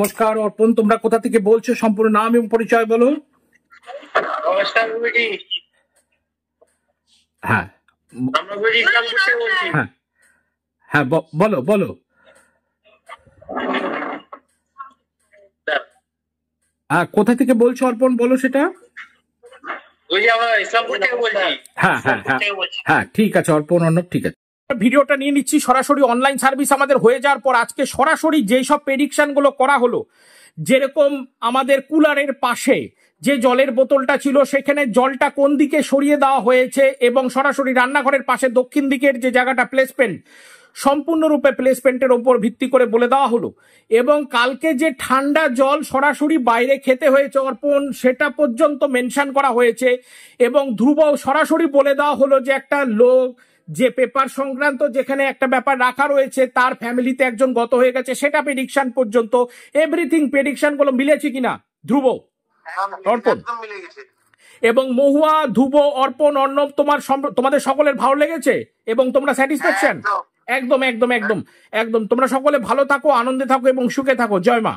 নমস্কার অর্পণ, তোমরা কোথা থেকে বলছো? সম্পূর্ণ নাম এবং পরিচয় বলো। নমস্কার গুরুজি। হ্যাঁ আমরা গুরুজি ইসলামপুর থেকে বলছি। হ্যাঁ হ্যাঁ বলো বলো। কোথা থেকে বলছো অর্পণ, বলো সেটা। গুরুজি আমরা ইসলামপুর থেকে বলছি। হ্যাঁ হ্যাঁ হ্যাঁ হ্যাঁ ঠিক আছে অর্পণ, অর্ণব ঠিক আছে। ভিডিওটা নিয়ে নিচ্ছি সরাসরি অনলাইন সার্ভিস আমাদের হয়ে যাওয়ার পর। আজকে সরাসরি যেই সব প্রেডিকশন গুলো করা হলো, যেরকম আমাদের কুলারের পাশে যে জলের বোতলটা ছিল সেখানে জলটা কোন দিকে সরিয়ে দেওয়া হয়েছে এবং সরাসরি রান্নাঘরের পাশে দক্ষিণ দিকের যে জায়গাটা প্লেসমেন্ট, সম্পূর্ণরূপে প্লেসমেন্টের ওপর ভিত্তি করে বলে দেওয়া হলো। এবং কালকে যে ঠান্ডা জল সরাসরি বাইরে খেতে হয়েছে অর্পণ, সেটা পর্যন্ত মেনশন করা হয়েছে। এবং ধ্রুব সরাসরি বলে দেওয়া হলো যে একটা লোক যে পেপার সংক্রান্ত যেখানে একটা ব্যাপার রাখা রয়েছে তার ফ্যামিলিতে একজন গত হয়ে গেছে, সেটা প্রেডিকশন পর্যন্ত এভরিথিং প্রেডিকশন গুলো মিলেছে কিনা ধ্রুব, অর্পণ এবং মহুয়া, ধ্রুব, অর্পণ, অর্ণব, তোমাদের সকলের ভালো লেগেছে এবং তোমরা স্যাটিসফ্যাকশন? একদম একদম একদম একদম। তোমরা সকলে ভালো থাকো, আনন্দে থাকো এবং সুখে থাকো। জয় মা।